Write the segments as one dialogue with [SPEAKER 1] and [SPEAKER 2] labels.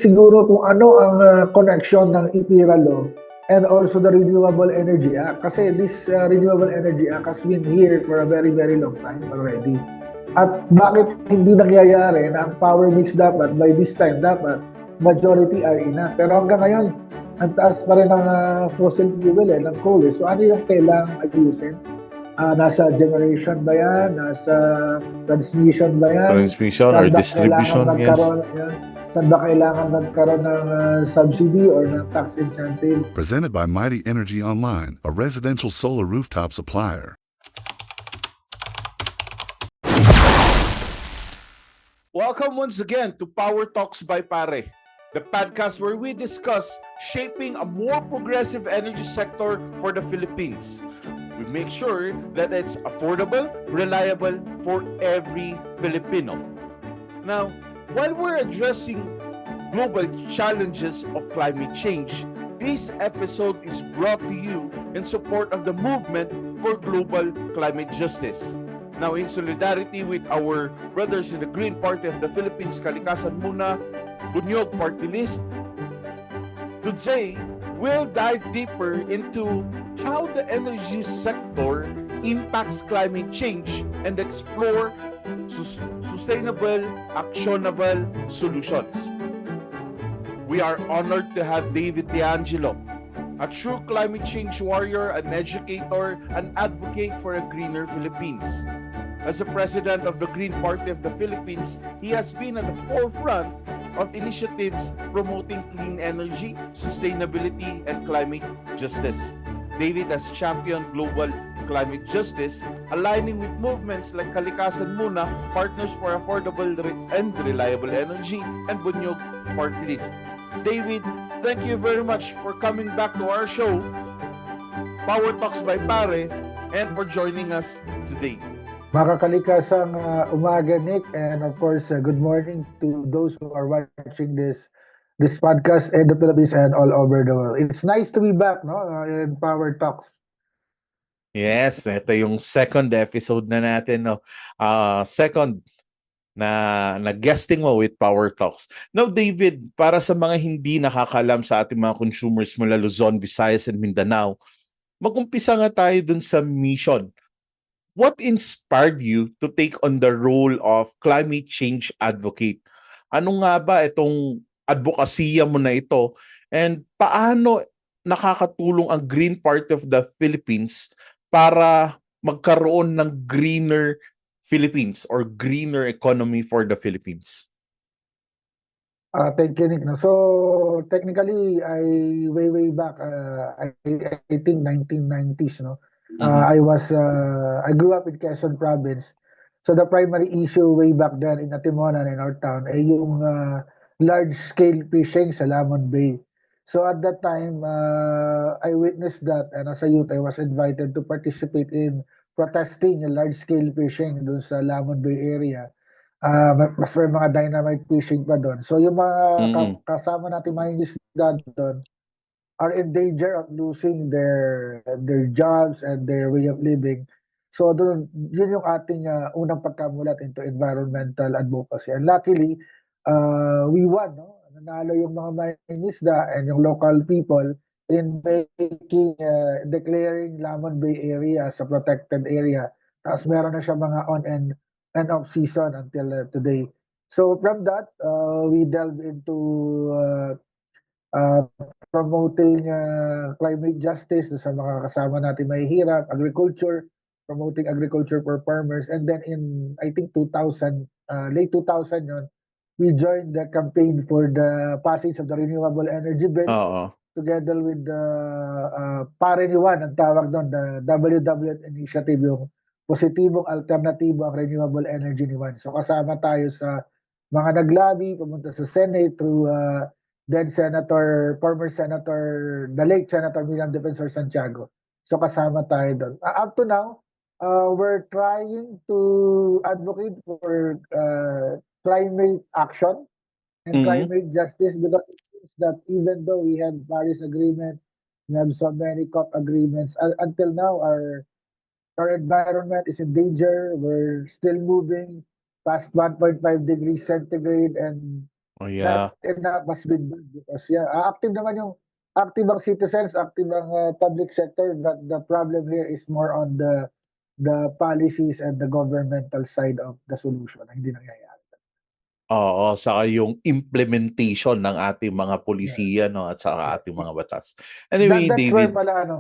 [SPEAKER 1] siguro kung ano ang connection ng IPIRA law and also the Renewable Energy Act. Kasi this Renewable Energy Act has been here for a very, very long time already. At bakit hindi nangyayari na ang power mix dapat, by this time dapat, majority are enough. Pero hanggang ngayon, ang taas pa rin ng fossil fuel ng coal. So ano yung kailangang ayusin? Nasa generation ba yan? Nasa transmission ba yan?
[SPEAKER 2] Transmission or distribution, yes.
[SPEAKER 1] Saan ba kailangan magkaroon ng subsidy or ng tax incentive?
[SPEAKER 3] Presented by Mighty Energy Online, a residential solar rooftop supplier.
[SPEAKER 2] Welcome once again to Power Talks by Pare, the podcast where we discuss shaping a more progressive energy sector for the Philippines. We make sure that it's affordable, reliable for every Filipino. Now, while we're addressing global challenges of climate change, this episode is brought to you in support of the movement for global climate justice. Now, in solidarity with our brothers in the Green Party of the Philippines, Kalikasan Muna, Bunyog Party List, today we'll dive deeper into how the energy sector impacts climate change and explore sustainable, actionable solutions. We are honored to have David D'Angelo, a true climate change warrior, an educator, an advocate for a greener Philippines. As the president of the Green Party of the Philippines, he has been at the forefront of initiatives promoting clean energy, sustainability, and climate justice. David has championed global climate justice, aligning with movements like Kalikasan Muna, Partners for Affordable and Reliable Energy, and Bunyog Party List. David, thank you very much for coming back to our show, Power Talks by Pare, and for joining us today.
[SPEAKER 1] Makakalikasang umaga, Nick, and of course, good morning to those who are watching this podcast in the Philippines and all over the world. It's nice to be back, no, in Power Talks.
[SPEAKER 2] Yes, ito yung second episode na natin, no. Second na guesting mo with Power Talks. Now, David, para sa mga hindi nakakalam sa ating mga consumers mula Luzon, Visayas, and Mindanao, mag-umpisa nga tayo dun sa mission. What inspired you to take on the role of climate change advocate? Ano nga ba itong advokasya mo na ito? And paano nakakatulong ang Green Party of the Philippines para magkaroon ng greener Philippines or greener economy for the Philippines?
[SPEAKER 1] Thank you, Nick. No? So technically, way back, I think 1990s, no. I grew up in Quezon Province. So the primary issue way back then in Atimonan, in our town, ay yung large-scale fishing sa Lamon Bay. So at that time, I witnessed that, and as a youth, I was invited to participate in protesting yung large-scale fishing doon sa Lamon Bay area. Mas may mga dynamite fishing pa doon. So yung mga kasama natin mga isda doon are in danger of losing their jobs and their way of living. So doon, yun yung ating unang pagkamulat into environmental advocacy. And luckily, we won, no? Nanalo yung mga mangingisda and yung local people in making, declaring Lamon Bay area as a protected area. Tapos meron na siya mga on and off season until today. So from that, we delved into promoting climate justice sa mga kasama natin mahihirap, agriculture, promoting agriculture for farmers. And then in, I think 2000, late 2000 yun, we joined the campaign for the passage of the Renewable Energy Bill together with the Pare ni Juan, ang tawag doon, the WWF initiative, yung positibong alternatibo ang renewable energy ni Juan. So kasama tayo sa mga naglabi, pumunta sa Senate through then former Senator, the late Senator Milan Defensor Santiago. So kasama tayo doon. Up to now, we're trying to advocate for climate action and climate justice, because it seems that even though we have Paris Agreement, we have so many COP agreements, until now our environment is in danger. We're still moving past 1.5 degrees centigrade, and
[SPEAKER 2] Oh,
[SPEAKER 1] Not
[SPEAKER 2] yeah.
[SPEAKER 1] enough has been done because active ang citizens, active ang public sector, but the problem here is more on the policies and the governmental side of the solution na hindi nangyayari.
[SPEAKER 2] Oo, saka yung implementation ng ating mga
[SPEAKER 1] Yeah,
[SPEAKER 2] pulisiya, 'no, at saka
[SPEAKER 1] yeah.
[SPEAKER 2] ating mga batas. Anyway, David.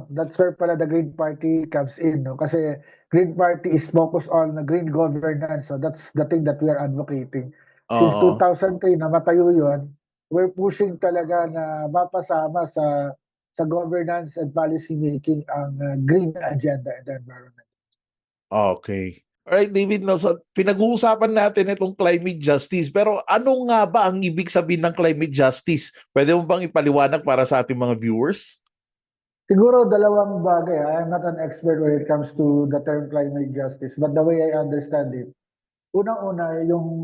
[SPEAKER 1] That's where pala the Green Party comes in, no? Kasi Green Party is focused on the green governance, so that's the thing that we are advocating. Since
[SPEAKER 2] Oo.
[SPEAKER 1] 2003 na matayo yun, we're pushing talaga na mapasama sa governance and policy making ang green agenda and the environment.
[SPEAKER 2] Okay. Alright, David, no, so pinag-uusapan natin itong climate justice, pero ano nga ba ang ibig sabihin ng climate justice? Pwede mo bang ipaliwanag para sa ating mga viewers?
[SPEAKER 1] Siguro dalawang bagay. I am not an expert when it comes to the term climate justice, but the way I understand it, unang-una, yung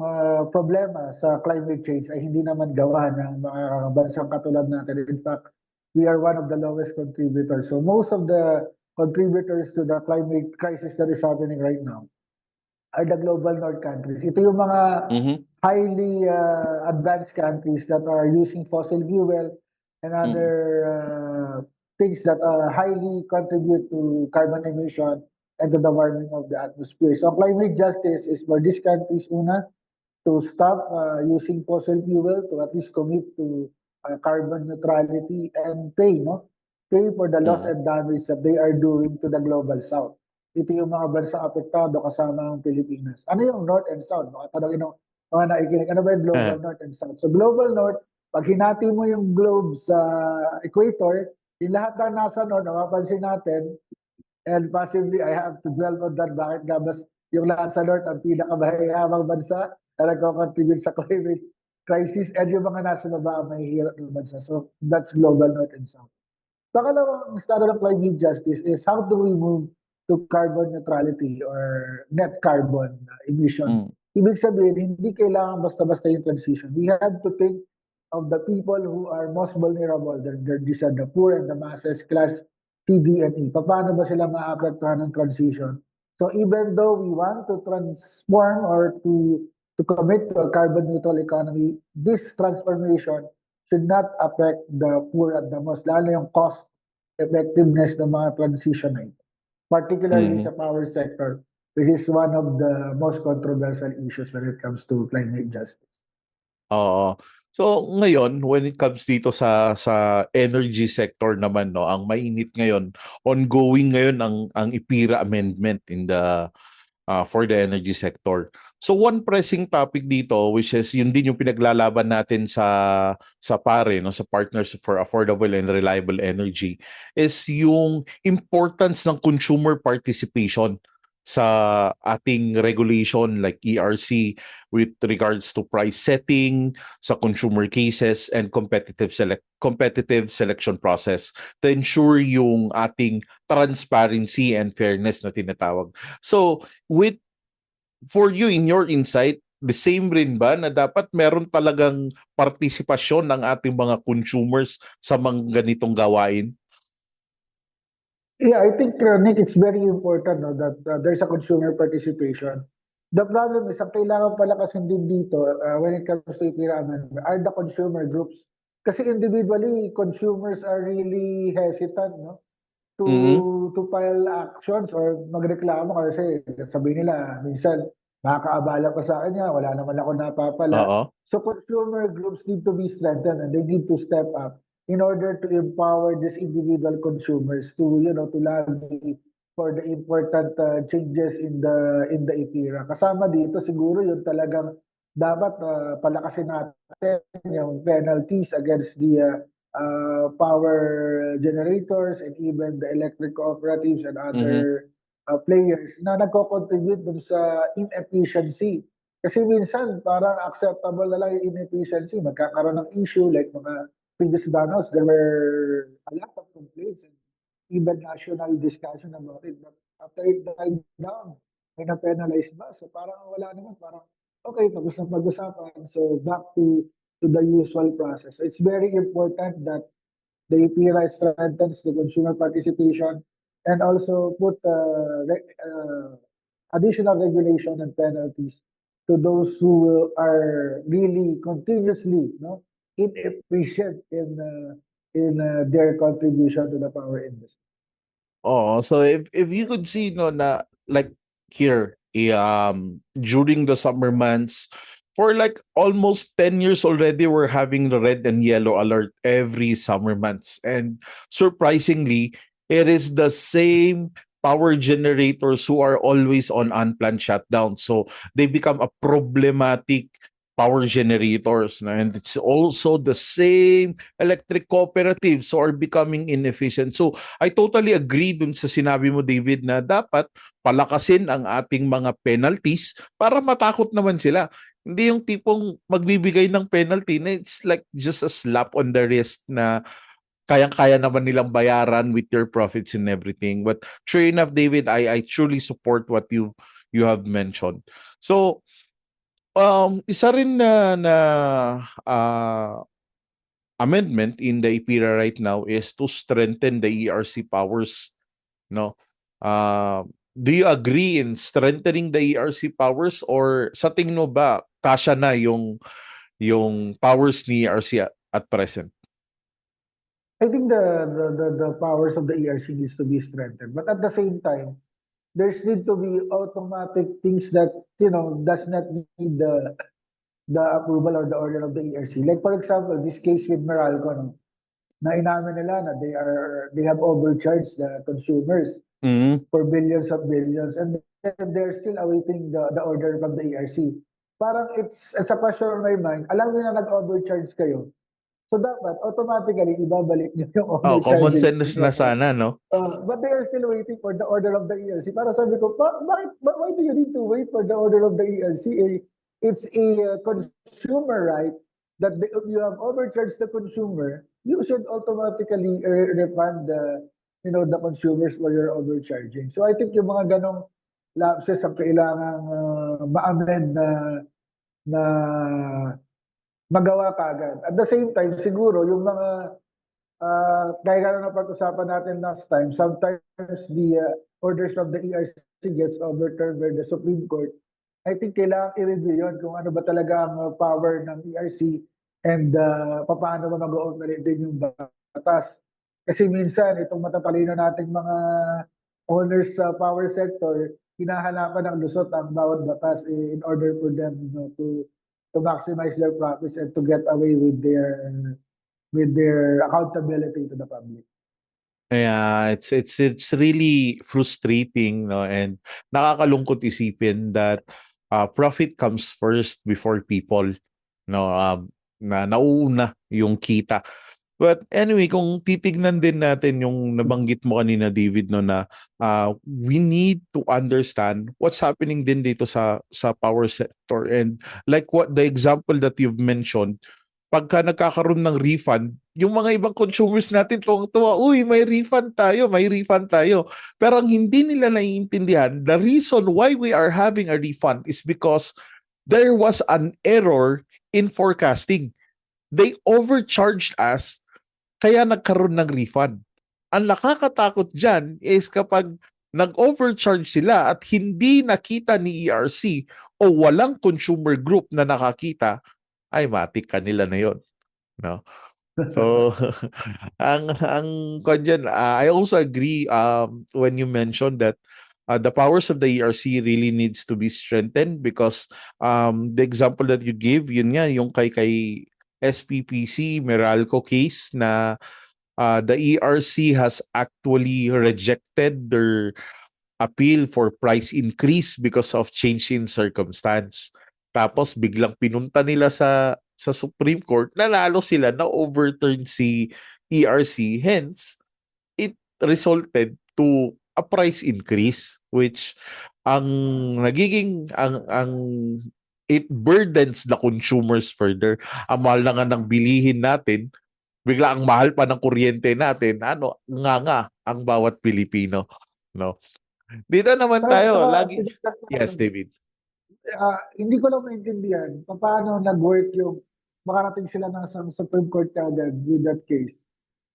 [SPEAKER 1] problema sa climate change ay hindi naman gawa ng mga bansang katulad natin. In fact, we are one of the lowest contributors. So most of the contributors to the climate crisis that is happening right now are the global north countries. Ito yung mga
[SPEAKER 2] Mhm.
[SPEAKER 1] highly advanced countries that are using fossil fuel and other things that highly contribute to carbon emission and to the warming of the atmosphere. So climate justice is for these countries, una, to stop using fossil fuel, to at least commit to carbon neutrality and pay for the loss
[SPEAKER 2] Mm.
[SPEAKER 1] and damage that they are doing to the global south. Ito yung mga bansang apektado kasama ang Pilipinas. Ano yung north and south? Baka tanongin ng mga nakikinig, ano ba yung global north and south? So global north, pag hinati mo yung globe sa equator, yung lahat ng nasa north, napapansin natin, and possibly I have to dwell on that, bakit nga mas yung nasa north ang pinakamayayamang bansa na nagko-contribute sa climate crisis, and yung mga nasa baba ang mahihirap ng bansa. So that's global north and south. Pangalawang estado ng climate justice is how do we move to carbon neutrality or net carbon emission.
[SPEAKER 2] Mm.
[SPEAKER 1] Ibig sabihin, hindi kailangan basta-basta yung transition. We have to think of the people who are most vulnerable. These are the poor and the masses, class C, D, and E. Paano ba sila maapektuhan ng transition? So even though we want to transform or to commit to a carbon neutral economy, this transformation should not affect the poor at the most, lalo yung cost effectiveness ng mga transition na ito, particularly
[SPEAKER 2] Mhm.
[SPEAKER 1] sa power sector, which is one of the most controversial issues when it comes to climate justice.
[SPEAKER 2] Oo. So ngayon, when it comes dito sa energy sector naman, 'no, ang mainit ngayon, ongoing ngayon ang IPIRA amendment in the for the energy sector. So one pressing topic dito, which is yun din yung pinaglalaban natin sa PARE, no, sa Partners for Affordable and Reliable Energy, is yung importance ng consumer participation sa ating regulation like ERC with regards to price setting, sa consumer cases, and competitive selection process to ensure yung ating transparency and fairness na tinatawag. So, for you, in your insight, the same rin ba na dapat meron talagang partisipasyon ng ating mga consumers sa mga ganitong gawain?
[SPEAKER 1] Yeah, I think, Nick, it's very important, no, that there's a consumer participation. The problem is, ang kailangan pala kasi din dito, when it comes to IPIRA amendment, are the consumer groups. Kasi individually, consumers are really hesitant, no,
[SPEAKER 2] Mhm.
[SPEAKER 1] to file actions or magreklamo kasi sabihin nila, minsan, makakaabala pa sa akin yan, wala naman ako napapala.
[SPEAKER 2] Oo.
[SPEAKER 1] So consumer groups need to be strengthened and they need to step up in order to empower these individual consumers to lobby for the important changes in the IPIRA. Kasama dito siguro yung talagang dapat palakasin natin yung penalties against the power generators and even the electric cooperatives and
[SPEAKER 2] Mhm.
[SPEAKER 1] other players na nagko-contribute dun sa inefficiency. Kasi minsan parang acceptable na lang yung inefficiency, magkakaroon ng issue like mga previous brownouts, there were a lot of complaints and even national discussion about it. But after it died down, may na-penalize ba? So parang wala naman, parang okay, tapos na pag-usapan. So back to the usual process. So it's very important that the EPRA strengthens the consumer participation and also put additional regulation and penalties to those who are really continuously inefficient in their contribution to the power industry.
[SPEAKER 2] Oh, so if you could see no na like here during the summer months for like almost 10 years already we're having the red and yellow alert every summer months, and surprisingly it is the same power generators who are always on unplanned shutdown, so they become a problematic power generators na, and it's also the same electric cooperatives who are becoming inefficient. So I totally agree dun sa sinabi mo, David, na dapat palakasin ang ating mga penalties para matakot naman sila. Hindi yung tipong magbibigay ng penalty na it's like just a slap on the wrist na kayang-kaya naman nilang bayaran with your profits and everything. But true enough, David, I truly support what you have mentioned. So, isa rin uh, amendment in the IPIRA right now is to strengthen the ERC powers, no? Do you agree in strengthening the ERC powers, or sa tingin mo ba kasya na yung powers ni ERC at present?
[SPEAKER 1] I think the powers of the ERC needs to be strengthened, but at the same time, there's need to be automatic things that does not need the approval or the order of the ERC. Like for example, this case with Meralco, no, na inamin nila na they have overcharged the consumers
[SPEAKER 2] Mm-hmm.
[SPEAKER 1] for billions of billions, and then they're still awaiting the order from the ERC. Parang it's a question on my mind. Alam niyo na nag-overcharge kayo. So dapat automatically ibabalik niyo yung
[SPEAKER 2] Oh, common
[SPEAKER 1] overcharging.
[SPEAKER 2] sense na sana, no?
[SPEAKER 1] But they are still waiting for the order of the ERC. Para sabi ko, why do you need to wait for the order of the ERC? It's a consumer right that if you have overcharged the consumer, you should automatically refund the consumers for your overcharging. So I think yung mga ganong lapses ang kailangang ma-amend na magawa kagad. At the same time, siguro yung mga kaya na napag-usapan natin last time, sometimes the orders from the ERC gets overturned by the Supreme Court. I think kailangan i-review yun kung ano ba talaga ang power ng ERC and paano ba mag-operate din yung batas. Kasi minsan, itong matatalino nating mga owners sa power sector, hinahanapan ng lusot ang bawat batas in order for them to maximize their profits and to get away with their accountability to the public.
[SPEAKER 2] Yeah, it's really frustrating, no, and nakakalungkot isipin that profit comes first before people, no, na nauuna yung kita. But anyway, kung titignan din natin yung nabanggit mo kanina, David, no, na we need to understand what's happening din dito sa power sector, and like what the example that you've mentioned, pagka nagkakaroon ng refund, yung mga ibang consumers natin tuwang-tuwa, uy, may refund tayo. Pero ang hindi nila naiintindihan, the reason why we are having a refund is because there was an error in forecasting. They overcharged us, kaya nagkaroon ng refund. Ang nakakatakot dyan is kapag nag-overcharge sila at hindi nakita ni ERC o walang consumer group na nakakita, ay matik kanila na yon, no? So ang kanyan, I also agree when you mentioned that the powers of the ERC really needs to be strengthened, because the example that you give, yun nga yung kay SPPC Meralco case na the ERC has actually rejected their appeal for price increase because of change in circumstance. Tapos biglang pinunta nila sa Supreme Court, nanalo sila, na overturn si ERC, hence it resulted to a price increase, which ang nagiging ang it burdens the consumers further. Ang mahal na nga ng bilihin natin, bigla ang mahal pa ng kuryente natin, nga ang bawat Pilipino, no? Dito naman tayo lagi. Yes, David.
[SPEAKER 1] Hindi ko lang maintindihan paano nag-work yung makarating sila ng Supreme Court kagad with that case,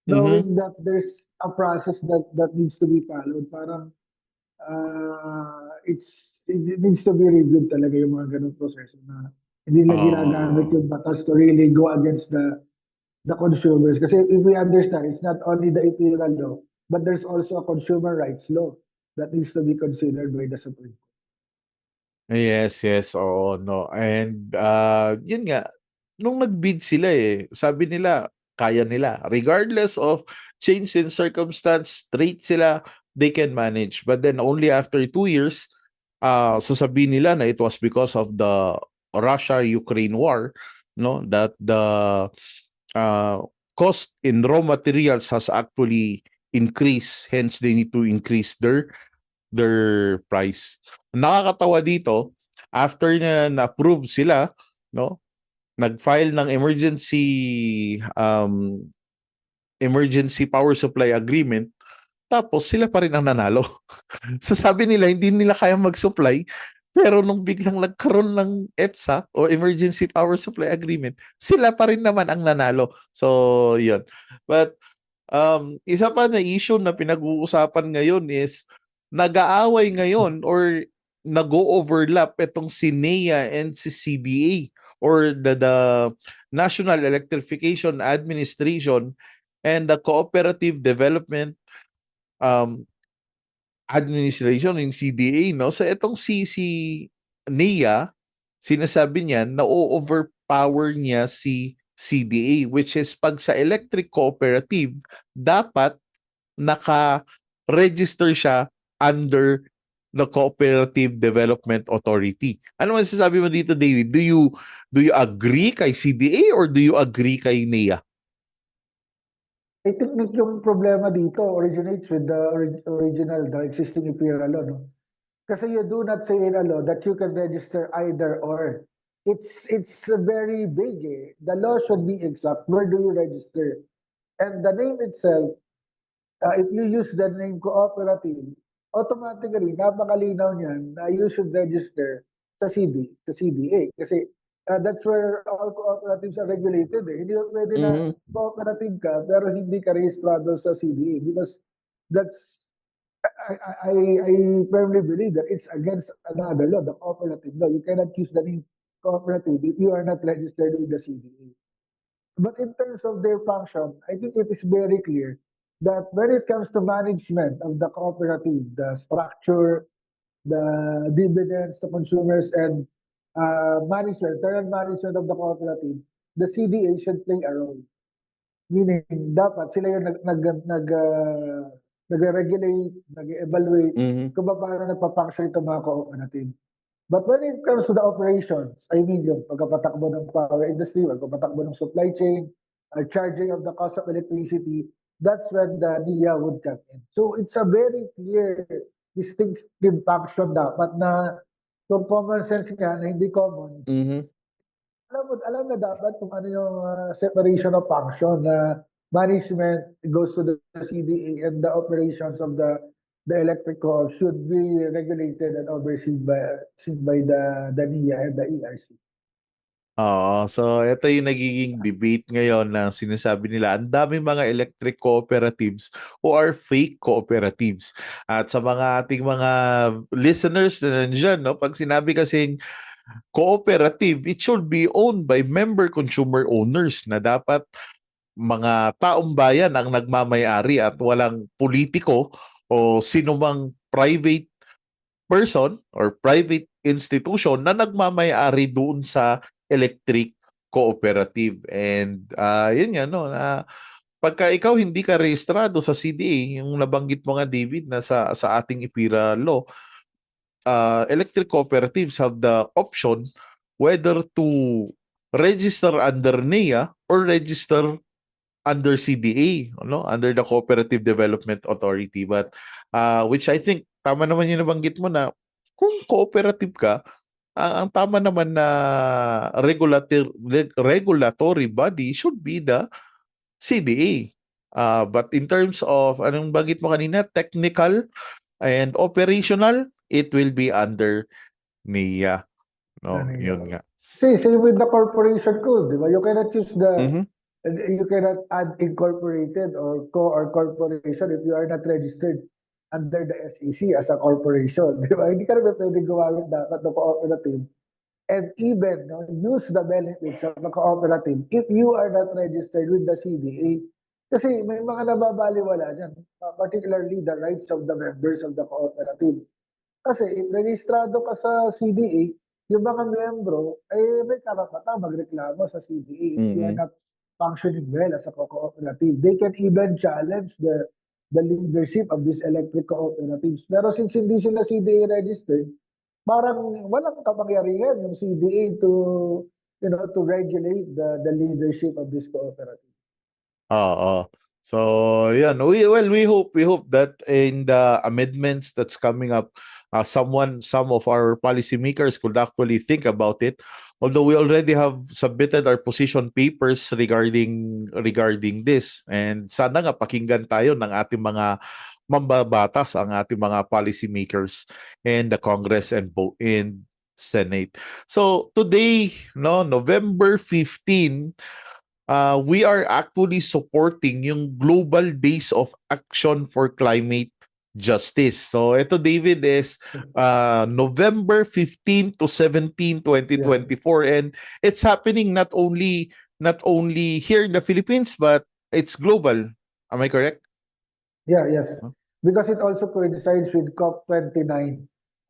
[SPEAKER 1] knowing that there's a process that needs to be followed. Parang it's it needs to be reviewed talaga yung mga ganung proseso na hindi nila ginagamit
[SPEAKER 2] Oh.
[SPEAKER 1] yung batas to really go against the consumers. Kasi if we understand, it's not only the Imperial law, but there's also a consumer rights law that needs to be considered by the Supreme Court.
[SPEAKER 2] Yes, yes. Oo, no. And yun nga, nung nag-bid sila sabi nila, kaya nila. Regardless of change in circumstance, straight sila, they can manage. But then only after 2 years, sasabihin nila na it was because of the Russia-Ukraine war, no, that the uh, cost in raw materials has actually increased. Hence, they need to increase their price. Nakakatawa dito, after na-approve sila, no, nag-file ng emergency power supply agreement, tapos sila pa rin ang nanalo. So sabi nila, hindi nila kaya mag-supply, pero nung biglang nagkaroon ng EPSA o Emergency Power Supply Agreement, sila pa rin naman ang nanalo. So, yun. But, isa pa na issue na pinag-uusapan ngayon is nag-aaway ngayon or nag-overlap itong si NEA and si CDA or the National Electrification Administration and the Cooperative Development um, Administration, yung CDA, no? So itong si NEA, sinasabi niya na overpower niya si CDA, which is pag sa electric cooperative, dapat naka-register siya under the Cooperative Development Authority. Ano man sasabi mo dito, David? Do you agree kay CDA or do you agree kay NEA?
[SPEAKER 1] I think yung problema dito originates with the original, the existing imperial law, no? Kasi you do not say in a law that you can register either or. It's very big eh. The law should be exact. Where do you register? And the name itself, if you use the name cooperative, automatically, napakalinaw niyan na you should register sa CDA. Kasi that's where all cooperatives are regulated eh. Hindi mo pwede na cooperative ka, pero hindi ka rehistrado sa CDA because that's I firmly believe that it's against another law, the cooperative law. You cannot use the name cooperative if you are not registered with the CDA. But in terms of their function, I think it is very clear that when it comes to management of the cooperative, the structure, the dividends to consumers, and internal management of the cooperative, the CDA should play a role. Meaning, dapat sila yung nag-regulate, nag-evaluate kung paano nagpa-function itong mga cooperative. But when it comes to the operations, I mean yung pagpapatakbo ng power industry, pagpapatakbo ng supply chain, charging of the cost of electricity, that's when the NEA would come in. So it's a very clear, distinctive function dapat na kung common sense nga na hindi common, alam na dapat kung ano yung separation of function na management goes to the CDA and the operations of the electric co should be regulated and overseen by the NEA and the ERC.
[SPEAKER 2] Oo, so ito yung nagiging debate ngayon na sinasabi nila, ang daming mga electric cooperatives who are fake cooperatives. At sa mga ating mga listeners na nandiyan, no, pag sinabi kasing cooperative, it should be owned by member consumer owners na dapat mga taong bayan ang nagmamay-ari at walang politiko o sinumang private person or private institution na nagmamay-ari doon sa electric cooperative. And yun nga, no, na pagka ikaw hindi ka rehistrado sa CDA, yung nabanggit mo nga, David, na sa ating IPIRA law, electric cooperatives have the option whether to register under NEA or register under CDA, no? Under the Cooperative Development Authority. But which I think tama naman yung nabanggit mo na kung cooperative ka, ang tama naman na regulatory body should be the CDA. But in terms of anong banggit mo kanina, technical and operational, it will be under NEA. No, yun nga.
[SPEAKER 1] See, same with the corporation code, di ba? You cannot use you cannot add incorporated or corporation if you are not registered under the SEC as a corporation. Di ba? Hindi ka naman pwede gumamit dapat ng cooperative and even use the benefits of the cooperative if you are not registered with the CDA. Kasi may mga nababaliwala dyan, particularly the rights of the members of the cooperative. Kasi if registrado ka sa CDA, yung mga miyembro, may karapatan magreklamo sa CDA if you are not functioning well as a cooperative. They can even challenge the leadership of these electric cooperatives. Pero since hindi sila CDA registered, parang walang kapangyarihan yung CDA to to regulate the leadership of this cooperative.
[SPEAKER 2] So yeah, we hope that in the amendments that's coming up, some of our policymakers could actually think about it. Although we already have submitted our position papers regarding this, and sana nga pakinggan tayo ng ating mga mambabatas, ang ating mga policymakers in the Congress and in Senate. So today, November 15, we are actually supporting yung Global Days of Action for Climate Justice. So ito, David, is November 15 to 17, 2024, and it's happening not only here in the Philippines, but it's global. Am I correct?
[SPEAKER 1] Yeah, yes. Because it also coincides with COP29.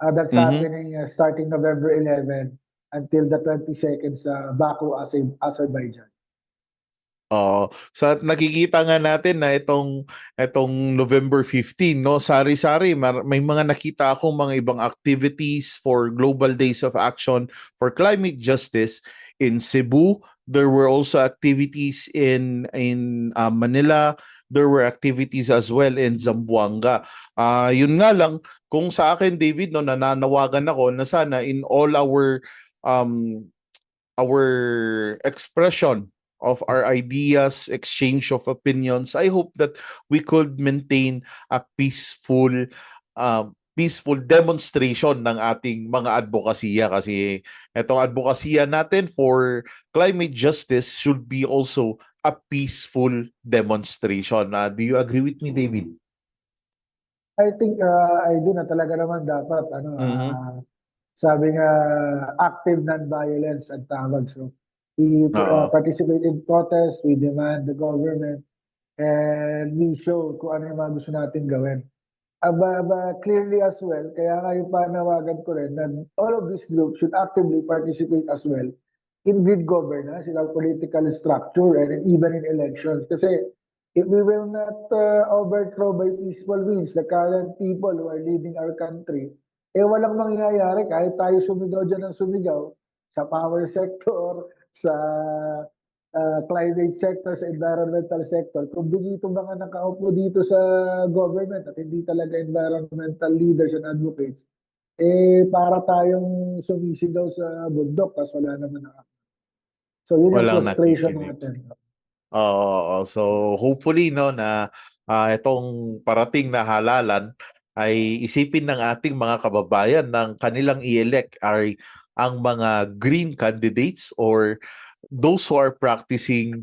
[SPEAKER 1] That's happening starting November 11 until the 22nd sa Baku, Azerbaijan.
[SPEAKER 2] So nakikita nga natin na itong November 15, sari-sari, may mga nakita akong mga ibang activities for Global Days of Action for Climate Justice in Cebu. There were also activities in Manila. There were activities as well in Zamboanga. Yun nga lang, kung sa akin, David, nananawagan ako na sana in all our expression of our ideas, exchange of opinions, I hope that we could maintain a peaceful demonstration ng ating mga advokasya, kasi itong advokasya natin for climate justice should be also a peaceful demonstration. Do you agree with me, David?
[SPEAKER 1] I think I do na talaga naman dapat sabi nga active non-violence ang tawag. So we participate in protests, we demand the government, and we show kung ano yung mga gusto natin gawin. But clearly as well, kaya nga yung panawagan ko rin na all of these groups should actively participate as well in good governance, in our political structure, and even in elections. Kasi if we will not overthrow by peaceful means the current people who are leading our country, walang mangyayari kahit tayo sumigaw dyan ng sumigaw sa power sector, sa climate sector, sa environmental sector. Kung dito mga nakaupo dito sa government at hindi talaga environmental leaders and advocates, para tayong sumisigaw sa bundok tapos wala naman So yun yung frustration natin.
[SPEAKER 2] So hopefully na itong parating na halalan ay isipin ng ating mga kababayan ng kanilang i-elect ay ang mga green candidates or those who are practicing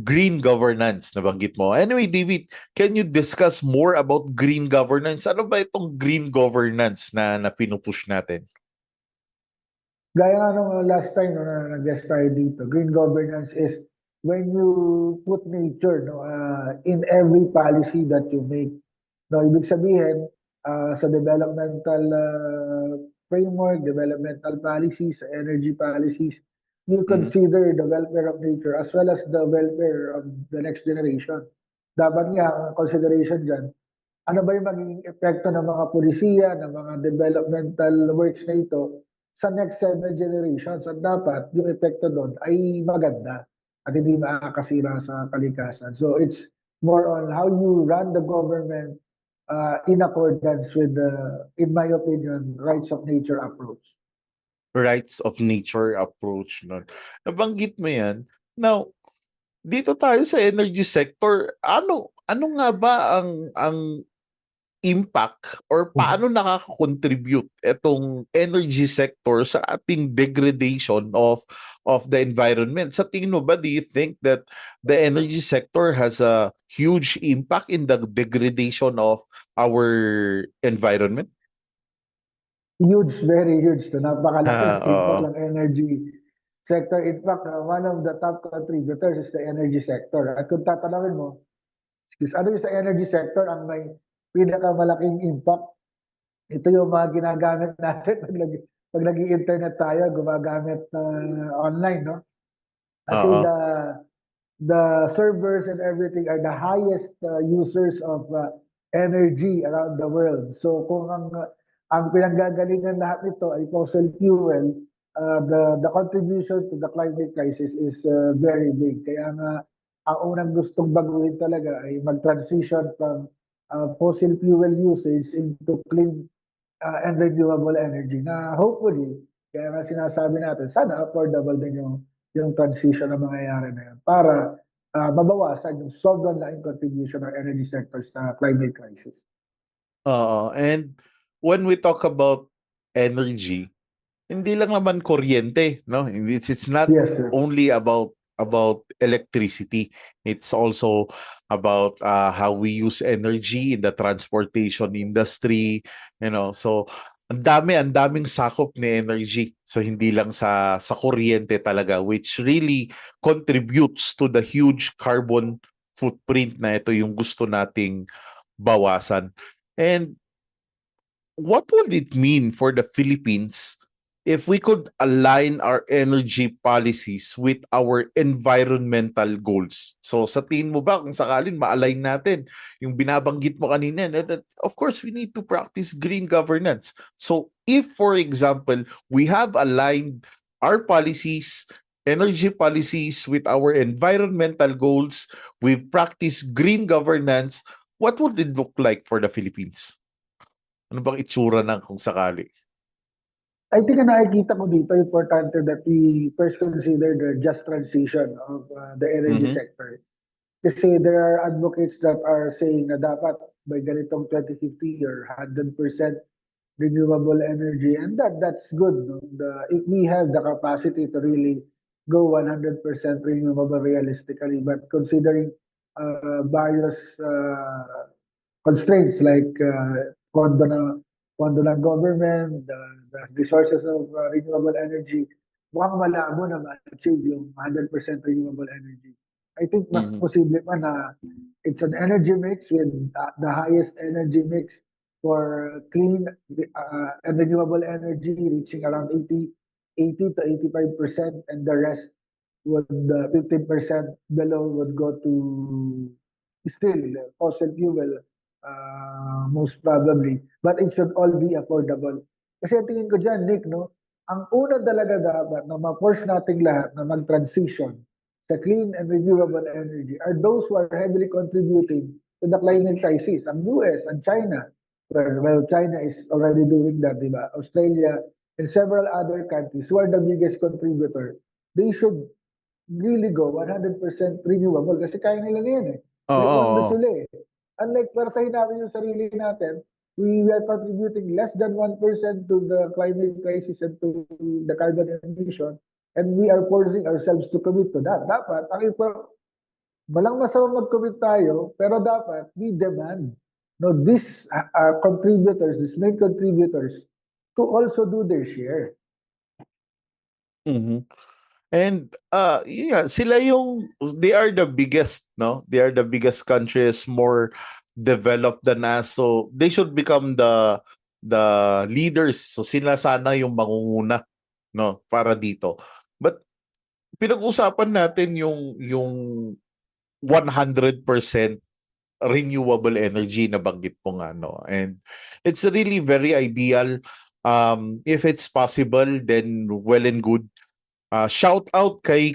[SPEAKER 2] green governance, nabanggit mo. Anyway, David, can you discuss more about green governance? Ano ba itong green governance na pinupush natin?
[SPEAKER 1] Gaya nga nung last time na nag-guest tayo dito, green governance is when you put nature in every policy that you make. Ibig sabihin, sa developmental framework, developmental policies, energy policies, you consider the welfare of nature as well as the welfare of the next generation. Dapat nga, ang consideration dyan, ano ba yung magiging epekto ng mga polisiya, ng mga developmental works na ito sa next 7 generations, at dapat yung epekto doon ay maganda at hindi makakasira sa kalikasan. So it's more on how you run the government in accordance with in my opinion, rights of nature approach.
[SPEAKER 2] Rights of nature approach. Nabanggit mo yan. Now, dito tayo sa energy sector, ano nga ba ang impact or paano nakaka-contribute itong energy sector sa ating degradation of the environment? Sa tingin mo ba, do you think that the energy sector has a huge impact in the degradation of our environment?
[SPEAKER 1] Huge, very huge. So, napakalaki ng impact
[SPEAKER 2] Oo.
[SPEAKER 1] ng energy sector. In fact, one of the top contributors is the energy sector. At kung tatanungin mo, ano yung sa energy sector ang may pinakamalaking impact? Ito yung mga ginagamit natin pag nag-i-internet tayo, gumagamit online, no? Kasi
[SPEAKER 2] Oo.
[SPEAKER 1] the servers and everything are the highest users of energy around the world. So kung ang pinanggagalingan lahat nito ay fossil fuel, the contribution to the climate crisis is very big. Kaya nga ang unang gustong baguhin talaga ay mag-transition from fossil fuel usage into clean and renewable energy na hopefully, kaya nga sinasabi natin, sana affordable din yung transition na mangyayari na yun para mabawasan yung sobrang laking contribution ng energy sector sa climate crisis.
[SPEAKER 2] Oo. And when we talk about energy, hindi lang naman kuryente, no? It's not
[SPEAKER 1] Yes, sir.
[SPEAKER 2] only about electricity. It's also about how we use energy in the transportation industry, you know. So ang daming sakop ni energy. So hindi lang sa kuryente talaga, which really contributes to the huge carbon footprint na ito yung gusto nating bawasan. And what would it mean for the Philippines if we could align our energy policies with our environmental goals? So sa tingin mo ba kung sakalin ma-align natin yung binabanggit mo kanina, that of course we need to practice green governance. So if for example, we have aligned our policies, energy policies with our environmental goals, we've practiced green governance, what would it look like for the Philippines? Ano bang itsura ng kung sakali?
[SPEAKER 1] I think ang nakikita ko dito, importante that we first consider the just transition of the energy
[SPEAKER 2] Mhm.
[SPEAKER 1] sector. Kasi there are advocates that are saying na dapat by ganitong 2050 or 100% renewable energy, and that's good. No? If we have the capacity to really go 100% renewable realistically, but considering various constraints like pondo ng government, the resources of renewable energy, mukhang malabo na ma-achieve yung 100% renewable energy. I think mas
[SPEAKER 2] Mhm.
[SPEAKER 1] posible pa na it's an energy mix with the highest energy mix for clean and renewable energy reaching around 80 to 85%, and the rest would 15% below would go to still fossil fuel, most probably. But it should all be affordable. Kasi ang tingin ko dyan, Nick, no, ang una talaga dapat na ma-force nating lahat na mag-transition sa clean and renewable energy are those who are heavily contributing to the climate crisis. Ang US and China, well, China is already doing that, di ba? Australia and several other countries who are the biggest contributor, they should really go 100% renewable kasi kaya nila na yan eh. May
[SPEAKER 2] Oo,
[SPEAKER 1] pondo
[SPEAKER 2] oo.
[SPEAKER 1] sila eh. Unlike parasahin natin yung sarili natin, we are contributing less than 1% to the climate crisis and to the carbon emission, and we are forcing ourselves to commit to that. Dapat, walang masama mag-commit tayo, pero dapat we demand no, these contributors, these main contributors, to also do their share.
[SPEAKER 2] Mhm. And yeah, they are the biggest, no? They are the biggest countries, more developed than us. So they should become the leaders. So sila sana yung mangunguna, no, para dito. But pinag-usapan natin yung 100% renewable energy na banggit mo nga, no? And it's really very ideal. If it's possible, then well and good. Shout out kay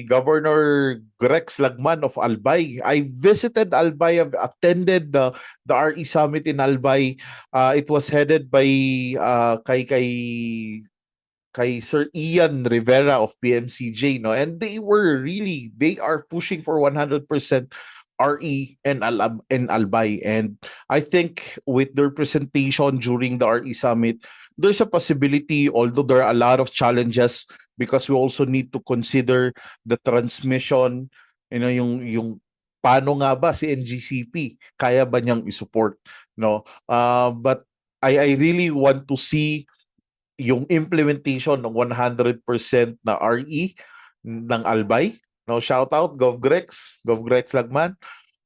[SPEAKER 2] Governor Grex Lagman of Albay. I visited Albay. I've attended the RE Summit in Albay. It was headed by kay Sir Ian Rivera of PMCJ, no, and they are pushing for 100% RE and Albay. And I think with their presentation during the RE Summit, there's a possibility, although there are a lot of challenges, because we also need to consider the transmission, yung paano nga ba si NGCP, kaya ba niyang isupport, no? But I really want to see yung implementation ng 100% na RE ng Albay. No, shout out GovGrex Lagman.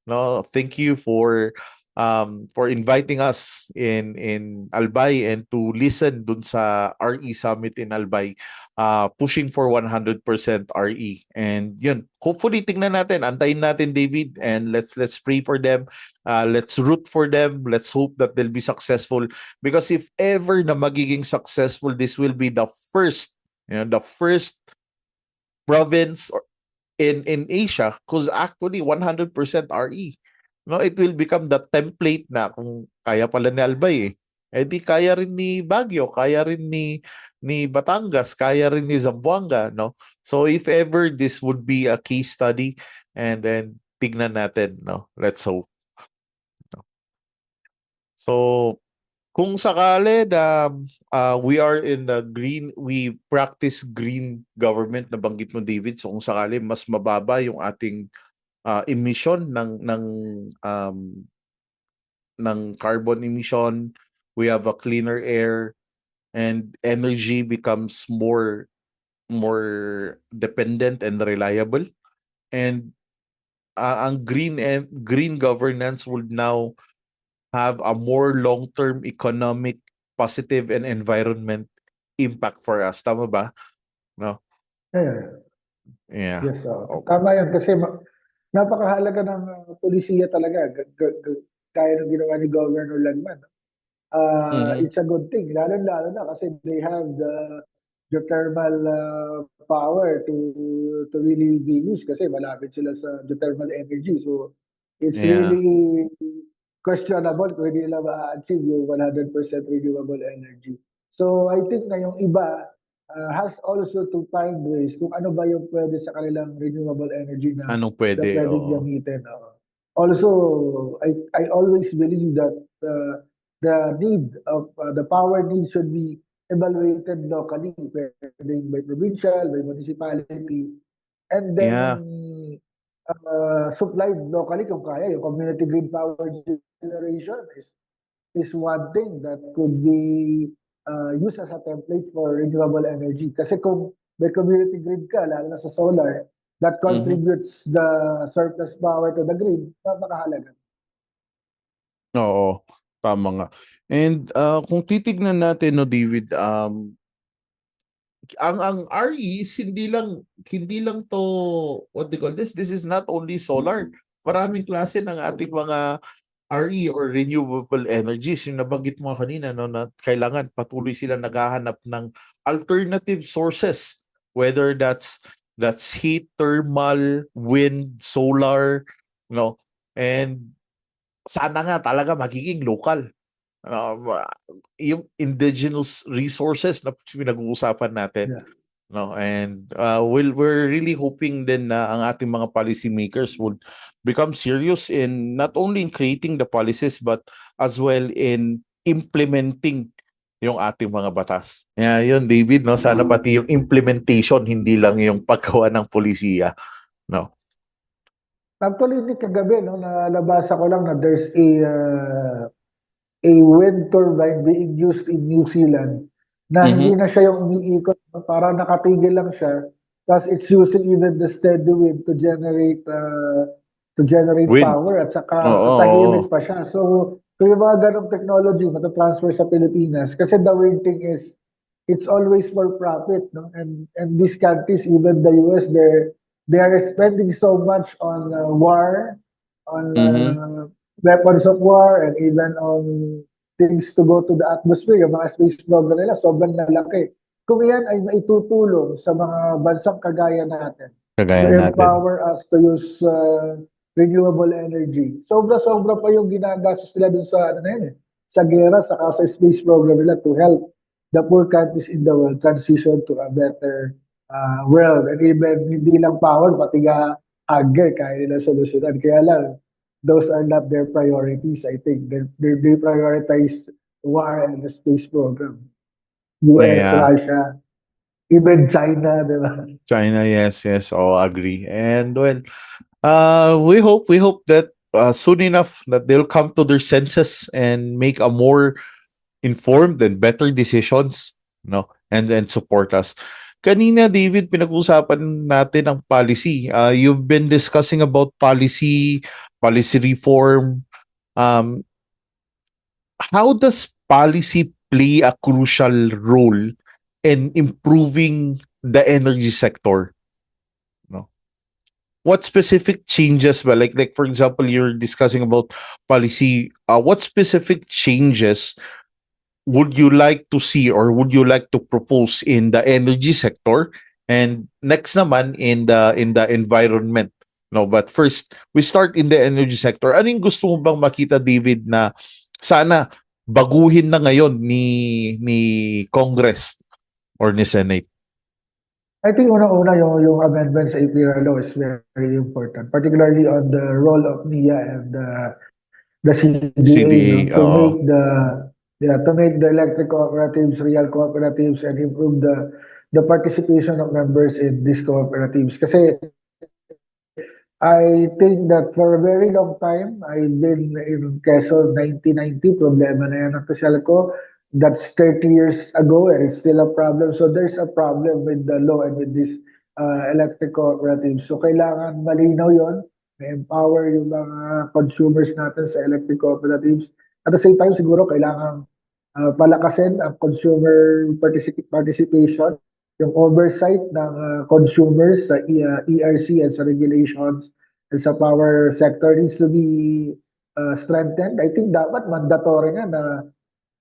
[SPEAKER 2] No, thank you for inviting us in Albay and to listen dun sa RE Summit in Albay, pushing for 100% RE. And yun, hopefully tingnan natin, antayin natin David, and let's pray for them. Let's root for them. Let's hope that they'll be successful, because if ever na magiging successful, this will be the first province in Asia who's actually 100% RE. No, it will become the template na kung kaya pala ni Albay di kaya rin ni Baguio, kaya rin ni Batangas, kaya rin ni Zamboanga, no? So if ever this would be a case study, and then tignan natin, no? Let's hope. No? So kung sakali na we practice green government, na banggit mo David, so kung sakali mas mababa yung ating emission ng carbon emission, we have a cleaner air, and energy becomes more dependent and reliable, and ang green governance would now have a more long-term economic, positive, and environment impact for us. Tama ba? No?
[SPEAKER 1] Yeah.
[SPEAKER 2] Yeah.
[SPEAKER 1] Yes, tama yan kasi napakahalaga ng polisiya talaga. Kaya ng ginawa ni Governor Lagman. It's a good thing, lalo na kasi they have the geothermal power to really be used kasi malapit sila sa geothermal energy. So it's really questionable kung hindi nila ma-achieve yung 100% renewable energy. So I think na yung iba has also to find ways kung ano ba yung pwede sa kanilang renewable energy na
[SPEAKER 2] Anong pwede?
[SPEAKER 1] pwedeng gamitin. Also, I always believe that the need of the power needs should be evaluated locally, pwedeng by provincial, by municipality, and then supplied locally kung kaya. Yung community grid power generation is one thing that could be used as a template for renewable energy. Kasi kung may community grid ka, lalo na sa solar, that contributes the surplus power to the grid, napakahalaga.
[SPEAKER 2] Oo, tama nga. And kung titignan natin, no, David, ang RE is hindi lang to, what they call this is not only solar. Maraming klase ng ating mga RE or renewable energies. Yung nabanggit mo kanina, no, na kailangan patuloy sila naghahanap ng alternative sources, whether that's heat, thermal, wind, solar, no, and sana nga talaga magiging local. Yung indigenous resources na pinag-uusapan natin. No, and we're really hoping then na ang ating mga policy makers would become serious in not only in creating the policies but as well in implementing yung ating mga batas. Yeah, yun David, no, sana pati yung implementation, hindi lang yung paggawa ng polisiya, no.
[SPEAKER 1] Actually, hindi kagabi, no, nalabasa ko lang na there's a wind turbine being used in New Zealand na hindi na siya yung umiikot, parang nakatigil lang siya. Tapos it's using even the steady wind to generate wind power at saka tahimik pa siya. So yung mga ganong technology matatransfer sa Pilipinas kasi the weird thing is it's always for profit, no? And these countries, even the US, they are spending so much on war, on weapons of war, and even on things to go to the atmosphere. Yung mga space program nila, sobrang lalaki. Kung yan ay maitutulong sa mga bansang kagaya natin, to empower us to use renewable energy. Sobra-sobra pa yung ginagastos nila dun sa, sa gera, saka sa space program nila to help the poor countries in the world transition to a better world. And even hindi lang power, pati hunger, kaya nila solusyonan. Kaya lang, those are not their priorities. I think they prioritize war and the space program. US,
[SPEAKER 2] Yeah.
[SPEAKER 1] Russia, even China, di ba?
[SPEAKER 2] China, yes, yes. Oh, agree. And well, we hope that soon enough that they'll come to their senses and make a more informed and better decisions, no, and support us. Kanina, David, pinag-usapan natin ang policy. You've been discussing about policy reform. Um, how does policy play a crucial role in improving the energy sector? No, what specific changes, well, like for example, you're discussing about policy. What specific changes would you like to see or would you like to propose in the energy sector, and next naman in the environment? No, but first we start in the energy sector. Ano yung gusto mo bang makita, David, na sana baguhin na ngayon ni Congress or ni Senate?
[SPEAKER 1] I think una-una yung amendment sa APR law is very, very important, particularly on the role of NIA and the CDA, no,
[SPEAKER 2] CDA, oo.
[SPEAKER 1] to make the electric cooperatives real cooperatives and improve the participation of members in these cooperatives. Kasi I think that for a very long time, I've been in Quezon 1990, problema na yan ang Coselco. That's 30 years ago and it's still a problem. So there's a problem with the law and with this electric cooperatives. So kailangan malinaw yon, empower yung mga consumers natin sa electric cooperatives. At the same time, siguro kailangan palakasin ang consumer participation, yung oversight ng consumers sa ERC and sa regulations and sa power sector needs to be strengthened. I think dapat mandatory na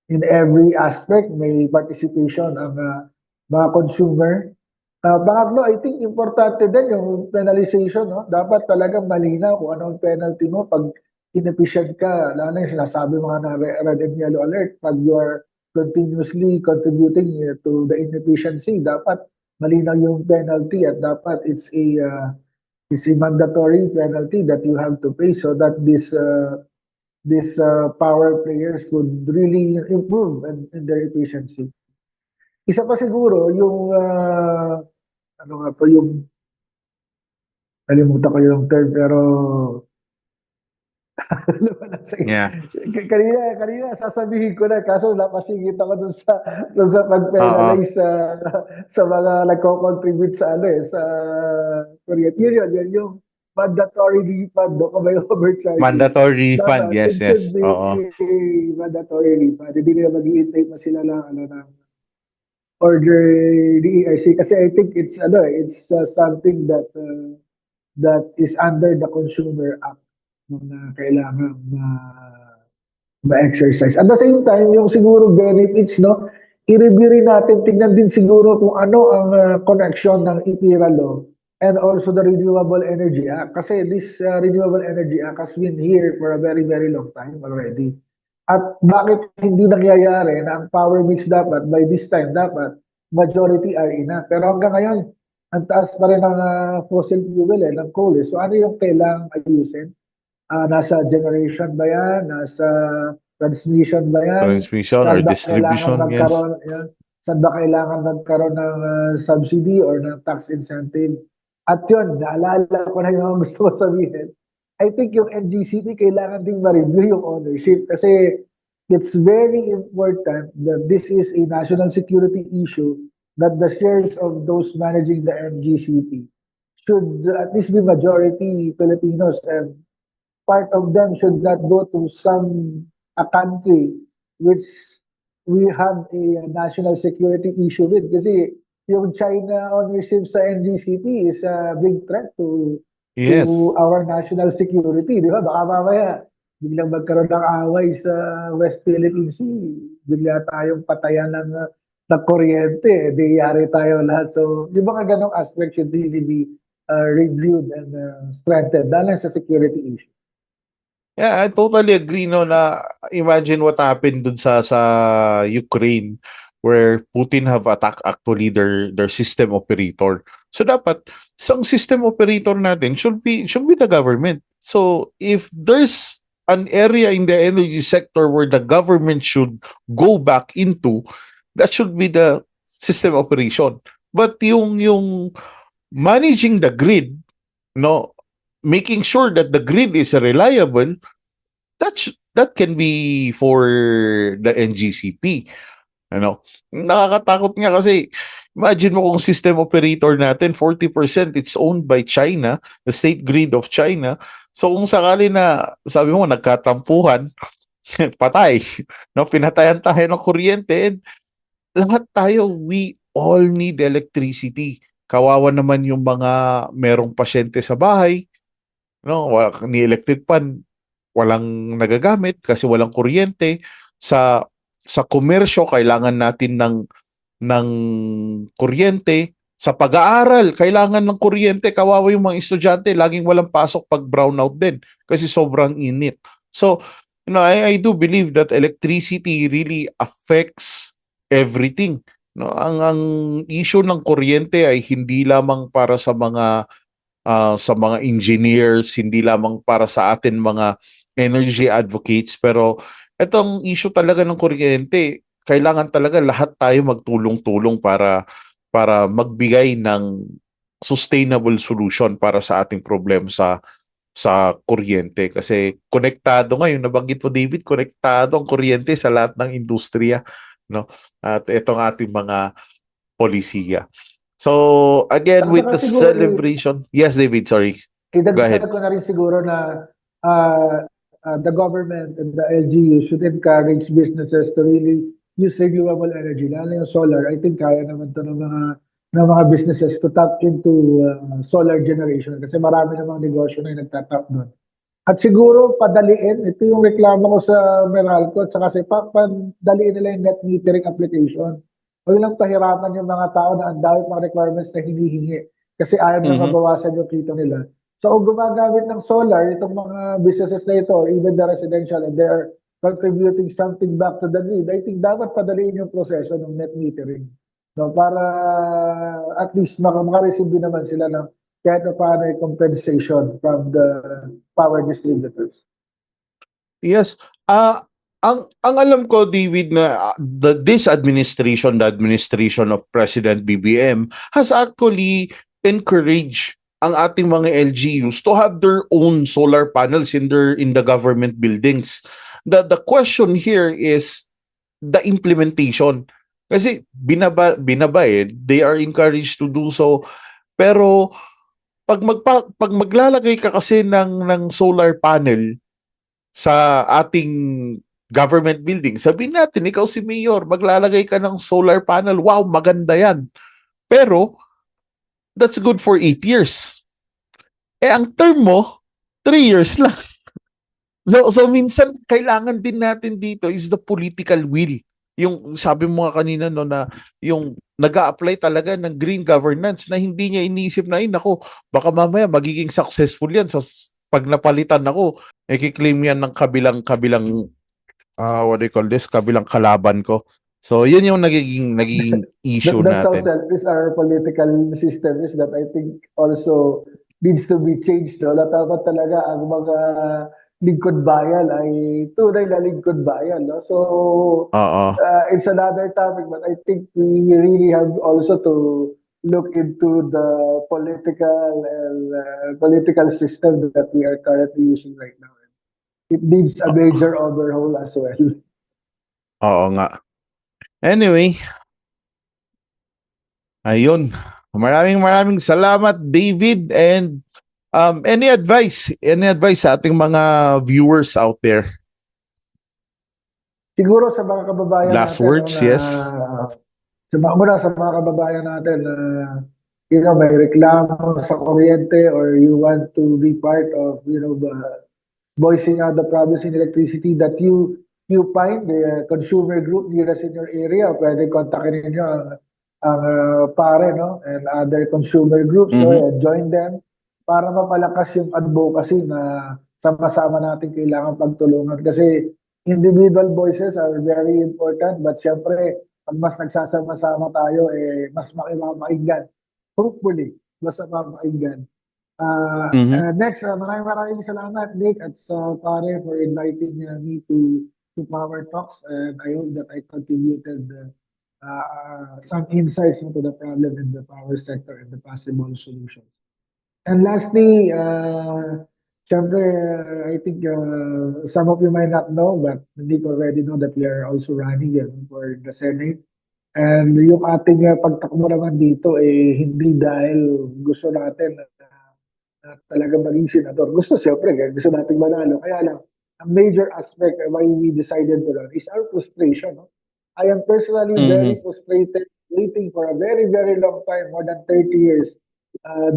[SPEAKER 1] in every aspect may participation ang mga consumer. Pangatlo, I think importante din yung penalization, no? Dapat talagang malinaw kung anong penalty mo pag inefficient ka. Lalo na yung sinasabi mga na red and yellow alert. Pag you are continuously contributing to the inefficiency, dapat malinaw yung penalty at dapat it's a mandatory penalty that you have to pay so that these power players could really improve in their efficiency. Isa pa siguro yung ano nga po yung nalimutan ko yung term pero
[SPEAKER 2] Yeah.
[SPEAKER 1] kanina sasabihin ko na kaso napasingit ako dun sa
[SPEAKER 2] Oo.
[SPEAKER 1] pag-penalize sa mga nagko-contribute sa sa Korea. Yun yung mandatory refund, no? Kung may overcharging.
[SPEAKER 2] Mandatory refund,
[SPEAKER 1] Dapat,
[SPEAKER 2] yes,
[SPEAKER 1] it should
[SPEAKER 2] yes.
[SPEAKER 1] be
[SPEAKER 2] Oo.
[SPEAKER 1] mandatory refund. Hindi nila mag-i-intake pa sila lang ng order ni ERC kasi I think it's something that is under the Consumer Act na kailangan ma-exercise. At the same time, yung siguro benefits, no, i-review rin natin, tingnan din siguro kung ano ang connection ng IPIRA law and also the Renewable Energy Act. Kasi this Renewable Energy Act has been here for a very, very long time already. At bakit hindi nangyayari na ang power mix dapat, by this time dapat, majority are enough. Pero hanggang ngayon, ang taas pa rin ng fossil fuel, ng coal. So ano yung kailangang ayusin? Nasa generation ba yan? Nasa transmission ba yan?
[SPEAKER 2] Transmission or distribution, yes.
[SPEAKER 1] Saan ba kailangan magkaroon ng subsidy or ng tax incentive? At yun, naalala ko na yung gusto ko sabihin. I think yung NGCP kailangan ding ma-review yung ownership kasi it's very important that this is a national security issue that the shares of those managing the NGCP should at least be majority Filipinos and part of them should not go to a country which we have a national security issue with kasi yung China ownership sa NGCP is a big threat to our national security, di ba? Baka mamaya biglang magkaroon ng away sa West Philippine Sea, bigla tayong patayan ng kuryente, di yari tayo lahat. So, yung mga ganong aspect should really be reviewed and strengthened, dahil sa security issue.
[SPEAKER 2] Yeah, I totally agree, no, na imagine what happened dun sa Ukraine where Putin have attacked actually their system operator. So dapat So, ang system operator natin should be the government. So, if there's an area in the energy sector where the government should go back into, that should be the system operation. But yung managing the grid, no, making sure that the grid is reliable, that can be for the NGCP. Ano? Nakakatakot nga kasi imagine mo kung system operator natin 40% it's owned by China, the state grid of China. So kung sakali na sabi mo nagkatampuhan, patay, no, pinatayan tayo ng kuryente, and lahat tayo, we all need electricity. Kawawa naman yung mga merong pasyente sa bahay, no, ni electric pan walang nagagamit kasi walang kuryente. Sa komersyo kailangan natin ng kuryente. Sa pag-aaral kailangan ng kuryente. Kawawa yung mga estudyante, laging walang pasok pag brownout din kasi sobrang init. So, I do believe that electricity really affects everything. No, ang issue ng kuryente ay hindi lamang para sa mga engineers, hindi lamang para sa atin mga energy advocates, pero itong issue talaga ng kuryente, kailangan talaga lahat tayo magtulong-tulong para magbigay ng sustainable solution para sa ating problem sa kuryente, kasi konektado ngayon, nabanggit mo David, konektado ang kuryente sa lahat ng industriya, no? At itong ating mga polisiya. So, again, with
[SPEAKER 1] Saka
[SPEAKER 2] the
[SPEAKER 1] siguro,
[SPEAKER 2] celebration. Yes, David, sorry. Go ahead.
[SPEAKER 1] idagdag ko na rin siguro na the government and the LGU should encourage businesses to really use renewable energy, lalo yung solar. I think kaya naman to ng mga businesses to tap into solar generation kasi marami namang negosyo na yung nagtatap doon. At siguro padaliin, ito yung reklamo ko sa Meralco at saka padaliin nila yung net metering application. Huwag lang pahirapan yung mga tao na ang dami mga requirements na hinihingi kasi ayaw na mabawasan yung kita nila. So kung gumagamit ng solar, itong mga businesses na ito, or even the residential, and they are contributing something back to the grid, I think dapat padaliin yung proseso ng net metering. No, para at least makareceive din naman sila ng kahit na paano ay compensation from the power distributors.
[SPEAKER 2] Yes. Ang alam ko, David, na this administration, the administration of President BBM, has actually encouraged ang ating mga LGUs to have their own solar panels in the government buildings. The question here is the implementation. Kasi binaba they are encouraged to do so. Pero pag maglalagay ka kasi ng solar panel sa ating government building, sabihin natin, ikaw si Mayor, maglalagay ka ng solar panel, wow, maganda yan. Pero, that's good for 8 years. Ang term mo, 3 years lang. So minsan, kailangan din natin dito is the political will. Yung sabi mo nga kanina, no, na yung nag-a-apply talaga ng green governance na hindi niya iniisip na, nako, baka mamaya magiging successful yan sa pag napalitan ako, i-claim yan ng kabilang what do you call this, kabilang kalaban ko. So, yun yung nagiging issue
[SPEAKER 1] That's how
[SPEAKER 2] natin.
[SPEAKER 1] selfish our political system is that I think also needs to be changed. No? Dapat talaga ang mga lingkod bayan ay tunay na lingkod bayan. No? So, it's another topic, but I think we really have also to look into the political system that we are currently using right now. It needs a major overhaul as well.
[SPEAKER 2] Oo nga. Anyway, ayun. Maraming salamat, David, and any advice sa ating mga viewers out there?
[SPEAKER 1] Siguro sa mga kababayan
[SPEAKER 2] Last
[SPEAKER 1] natin,
[SPEAKER 2] words,
[SPEAKER 1] no,
[SPEAKER 2] yes.
[SPEAKER 1] sa mga kababayan natin na may reklamo sa kuryente or you want to be part of voicing out the problems in electricity that you find the consumer group nearest in your area, pwede kontakin ninyo ang PARE, no, and other consumer groups, and join them para mapalakas yung advocacy na sama-sama natin kailangan pagtulungan kasi individual voices are very important, but syempre pag mas nagsasama-sama tayo mas makikipagpakinggan, hopefully basta mapakinggan.
[SPEAKER 2] Mhm.
[SPEAKER 1] Next, maraming salamat, Nick, at sa pare for inviting me to Power Talks. And I hope that I contributed some insights into the problem in the power sector and the possible solutions. And lastly, syempre, I think some of you might not know, but Nick already know that we are also running for the Senate. And yung ating pagtakbo naman dito hindi dahil gusto natin na talagang maging senador. Gusto siyempre, gusto nating manalo. Kaya lang, a major aspect why we decided to run is our frustration. No? I am personally very
[SPEAKER 2] Mhm.
[SPEAKER 1] frustrated, waiting for a very, very long time, more than 30 years,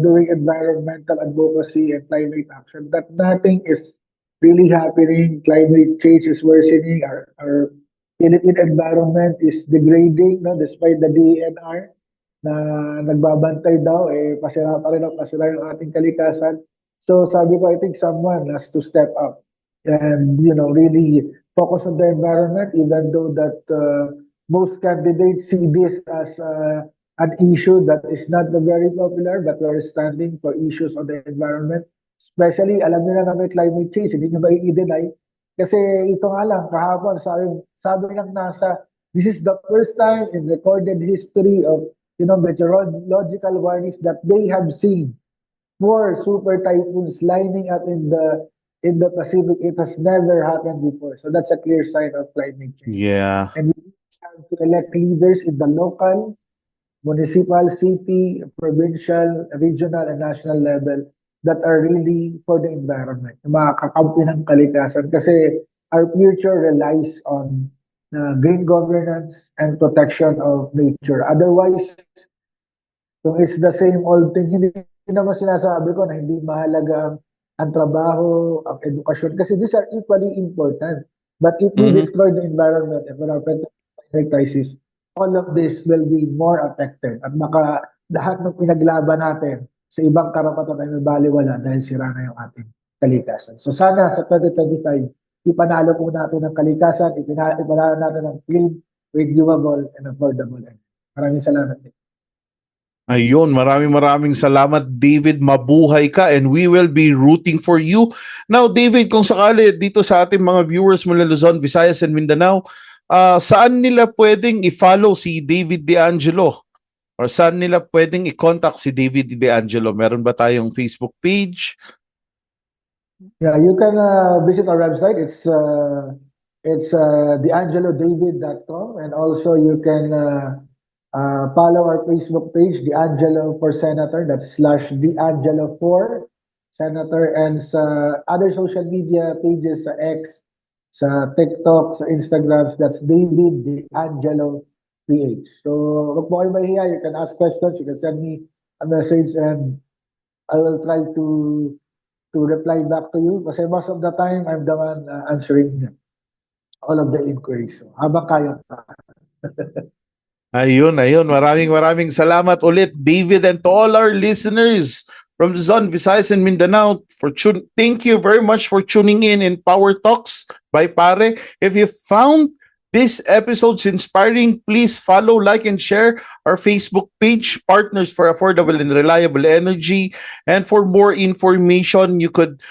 [SPEAKER 1] doing environmental advocacy and climate action, that nothing is really happening. Climate change is worsening. Our Philippine environment is degrading, no, despite the DENR na nagbabantay daw, pasira pa rin ang pasira yung ating kalikasan. So sabi ko, I think someone has to step up and, really focus on the environment, even though that most candidates see this as an issue that is not the very popular, but we're standing for issues on the environment. Especially, alam niyo na may climate change, hindi nyo ba i-deny? Kasi ito nga lang, kahapon, sabi ng NASA, this is the first time in recorded history of meteorological warnings that they have seen four super typhoons lining up in the Pacific. It has never happened before. So that's a clear sign of climate change.
[SPEAKER 2] Yeah.
[SPEAKER 1] And we have to elect leaders in the local, municipal, city, provincial, regional, and national level that are really for the environment. Yung mga kakampi ng kalikasan. Kasi our future relies on green governance and protection of nature. Otherwise, kung it's the same old thing, hindi naman sinasabi ko na hindi mahalaga ang trabaho, ang edukasyon, kasi these are equally important. But if we
[SPEAKER 2] Mhm.
[SPEAKER 1] destroy the environment, environmental crisis, all of this will be more affected. At baka lahat ng pinaglaban natin sa ibang karapatan ay mabaliwala dahil sira na yung ating kalikasan. So sana sa 2025, ipanalo po natin ang kalikasan, ipanalo natin ang clean, renewable, and affordable energy. Maraming salamat.
[SPEAKER 2] Ayun, maraming salamat, David. Mabuhay ka and we will be rooting for you. Now, David, kung sakali dito sa ating mga viewers mula Luzon, Visayas, and Mindanao, saan nila pwedeng i-follow si David De Angelo? Or saan nila pwedeng i-contact si David De Angelo? Meron ba tayong Facebook page?
[SPEAKER 1] Yeah, you can visit our website. It's deangelodavid.com, and also you can follow our Facebook page, Deangelo for Senator. That's /Deangelo for Senator, and sa other social media pages, sa X, sa TikTok, sa Instagrams. That's David Deangelo PH. So wag po kayo mahiya. You can ask questions. You can send me a message, and I will try to reply back to you, kasi most of the time I'm the one answering all of the inquiries. So, habang kaya pa.
[SPEAKER 2] Ayun. Maraming salamat ulit, David, and to all our listeners from Luzon, Visayas, and Mindanao. Thank you very much for tuning in Power Talks by Pare. If you found this episode's inspiring, please follow, like, and share our Facebook page, Partners for Affordable and Reliable Energy. And for more information, you could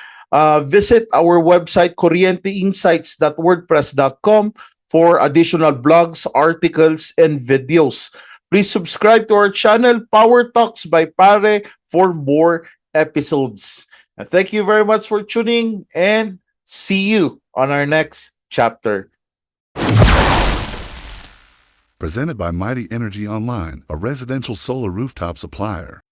[SPEAKER 2] visit our website, corrienteinsights.wordpress.com, for additional blogs, articles, and videos. Please subscribe to our channel, Power Talks by Pare, for more episodes. And thank you very much for tuning, and see you on our next chapter.
[SPEAKER 3] Presented by Mighty Energy Online, a residential solar rooftop supplier.